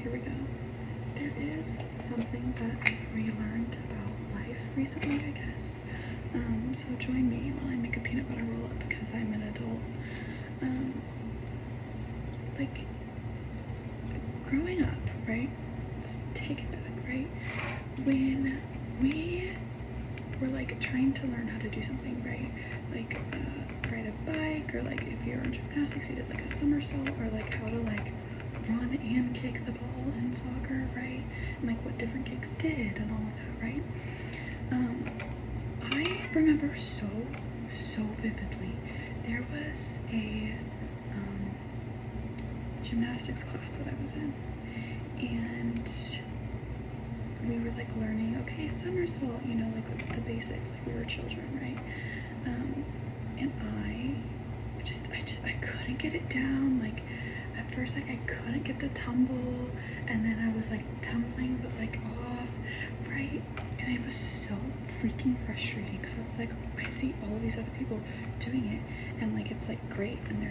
here we go. There is something that I've relearned about life recently, I guess. So join me while I make a peanut butter roll up because I'm an adult. Like, growing up, right? Let's take it back, right? When we were like trying to learn how to do something, right? Like ride a bike, or like if you're in gymnastics, you did like a somersault, or like how to like run and kick the ball in soccer, right? And like what different kicks did and all of that, right? I remember so vividly. There was a gymnastics class that I was in, and we were like learning, okay, somersault, you know, like the basics, like we were children, right? And I couldn't get it down. Like at first, like I couldn't get the tumble, and then I was like tumbling but like off, right? And it was so freaking frustrating because I was like, I see all of these other people doing it, and like it's like great, and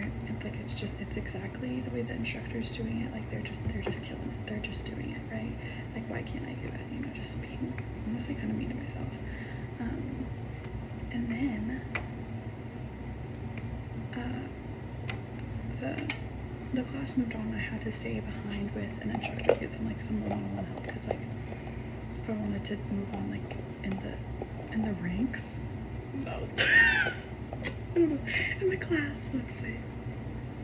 it's exactly the way the instructor's doing it. Like they're just killing it. They're just doing it, right? Like why can't I do it? You know, just being honestly kind of mean to myself. And then the class moved on. I had to stay behind with an instructor to get some one-on-one help because like if I wanted to move on like in the ranks, no, I don't know, in the class, let's say,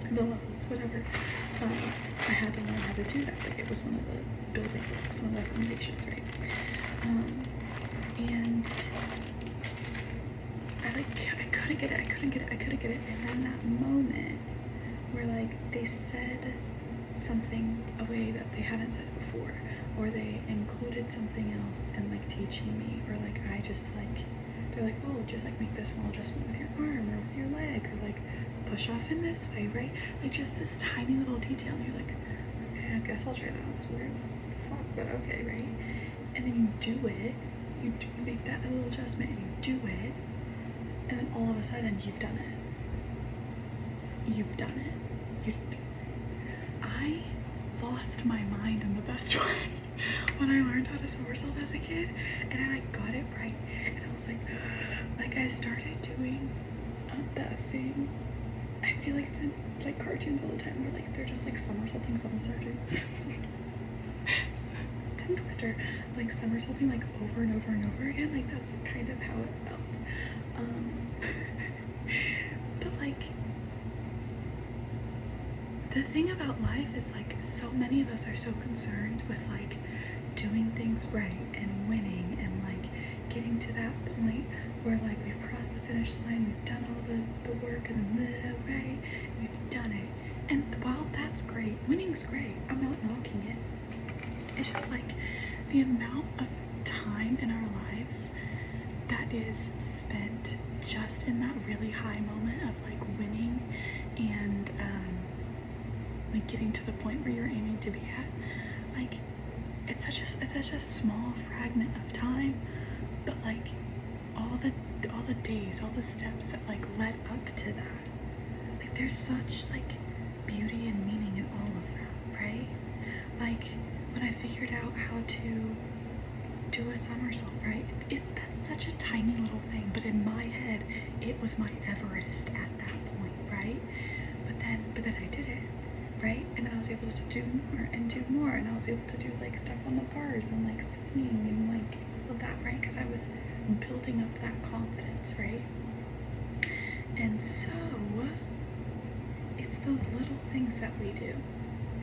in the levels, whatever, I had to learn how to do that. Like it was one of the building blocks, one of the recommendations, right? And I couldn't get it, and then that moment where like they said something a way that they hadn't said before, or they included something else in like teaching me, or like I just like, they're like, oh, just like make this small adjustment with your arm or with your leg, or like push off in this way, right? Like just this tiny little detail, and you're like, okay, I guess I'll try that. It's weird as fuck, but okay, right? And then you do it, you make that little adjustment, and you do it, and then all of a sudden you've done it. I lost my mind in the best way when I learned how to somersault as a kid, and I like got it right, and I was like I started doing that thing. I feel like it's in like cartoons all the time where like they're just like somersaulting some surgeons. Tongue twister, like somersaulting like over and over and over again. Like that's kind of how it felt. But like the thing about life is like so many of us are so concerned with like doing things right and winning and like getting to that point where like we've crossed the finish line, we've done all the work and the right, we've done it. And while that's great, winning's great, I'm not knocking it. It's just like the amount of time in our lives that is spent just in that really high moment of like winning and like getting to the point where you're aiming to be at. Like it's such a small fragment of time, but like all the days, all the steps that like led up to that, like there's such like beauty and meaning in all of that, right? Like when I figured out how to do a somersault, right? That's such a tiny little thing, but in my head, it was my Everest at that point, right? But then I did it, right? And then I was able to do more and do more, and I was able to do like stuff on the bars and like swinging and like all of that, right? Because I was building up that confidence, right? And so it's those little things that we do,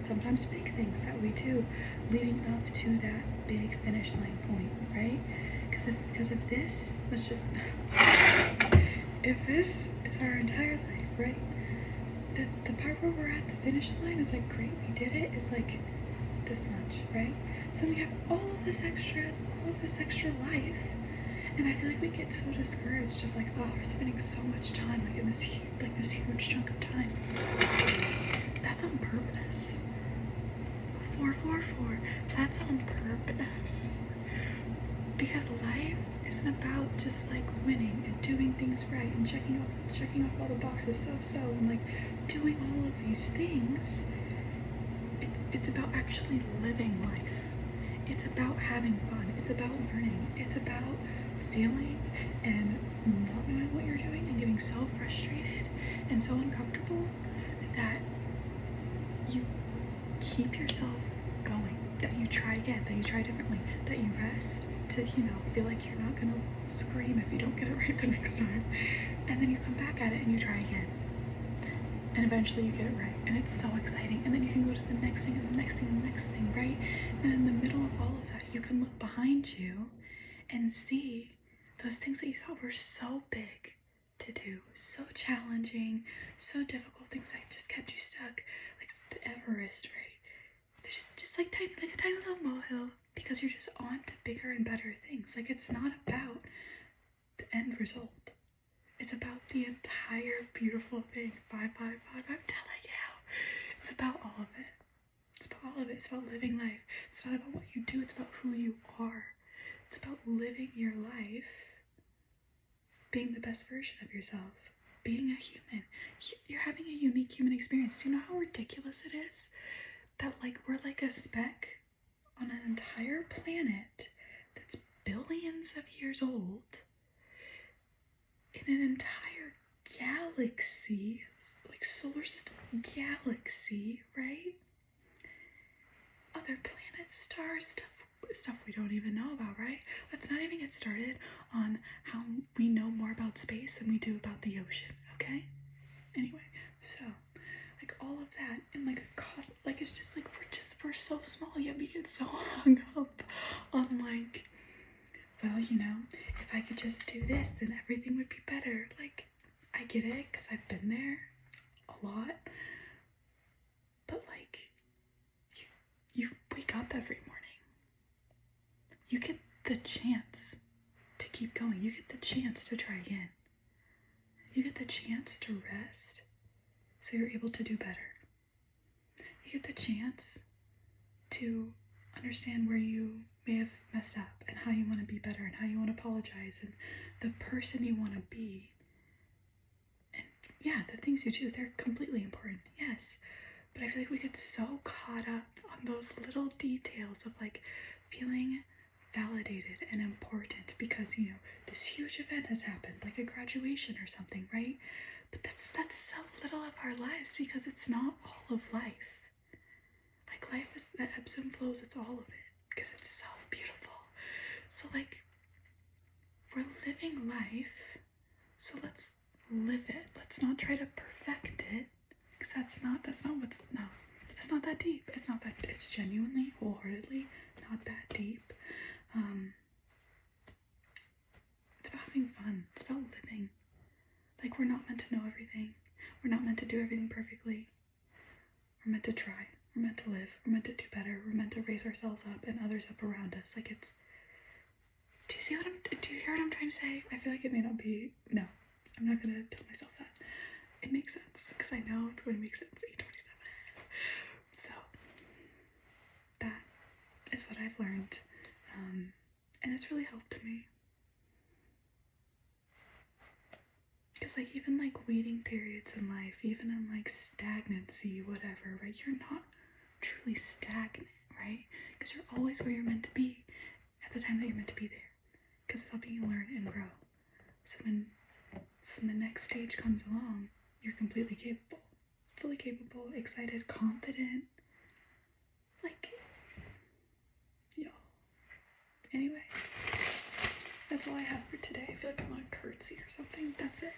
sometimes big things that we do leading up to that big finish line point, right? Because if this, let's just, if this is our entire life, right? The part where we're at the finish line is like, great, we did it, is like this much, right? So we have all of this extra life, and I feel like we get so discouraged of like, oh, we're spending so much time like in this huge chunk of time. That's on purpose. 444. That's on purpose. Because life isn't about just like winning and doing things right and checking off all the boxes so and like doing all of these things. It's about actually living life. It's about having fun. It's about learning. It's about failing and not knowing what you're doing and getting so frustrated and so uncomfortable that you keep yourself going, that you try again, that you try differently, that you rest to, feel like you're not gonna scream if you don't get it right the next time. And then you come back at it and you try again. And eventually you get it right. And it's so exciting. And then you can go to the next thing and the next thing and the next thing, right? And in the middle of all of that, you can look behind you and see those things that you thought were so big to do, so challenging, so difficult, things that just kept you stuck, like the Everest, right? They're just like a tiny little molehill, because you're just on to bigger and better things. Like, it's not about the end result. It's about the entire beautiful thing. 555, I'm telling you. It's about all of it. It's about all of it. It's about living life. It's not about what you do. It's about who you are. It's about living your life, being the best version of yourself, being a human. You're having a unique human experience. Do you know how ridiculous it is that, like, we're like a speck on an entire planet that's billions of years old, in an entire galaxy, like solar system galaxy, right? Other planets, stars, stuff we don't even know about, right? Let's not even get started on how we know more about space than we do about the ocean, okay? Anyway, so, like, all of that, and like it's just like, we're so small, yet we get so hung up on, like, well, if I could just do this, then everything would be better. Like, I get it, because I've been there a lot, but, like, you wake up every morning. You get the chance to keep going. You get the chance to try again. You get the chance to rest so you're able to do better. You get the chance to understand where you may have messed up and how you want to be better and how you want to apologize and the person you want to be. And yeah, the things you do, they're completely important, yes. But I feel like we get so caught up on those little details of, like, feeling validated and important because, this huge event has happened, like a graduation or something, right? But that's so little of our lives, because it's not all of life. Like, life is the ebbs and flows, it's all of it, because it's so beautiful. So, like, we're living life, so let's live it. Let's not try to perfect it, because it's not that deep. It's genuinely, wholeheartedly not that deep. It's about having fun. It's about living. Like, we're not meant to know everything. We're not meant to do everything perfectly. We're meant to try. We're meant to live. We're meant to do better. We're meant to raise ourselves up and others up around us. Like, it's, do you hear what I'm trying to say? I feel like it may not be, no, I'm not going to tell myself that. It makes sense, because I know it's going to make sense. 8:27. So, that is what I've learned. And it's really helped me. Because, like, even, like, waiting periods in life, even in, like, stagnancy, whatever, right? You're not truly stagnant, right? Because you're always where you're meant to be at the time that you're meant to be there. Because it's helping you learn and grow. So when the next stage comes along, you're completely capable. Fully capable, excited, confident. Like, anyway, that's all I have for today. I feel like I'm on a curtsy or something. That's it.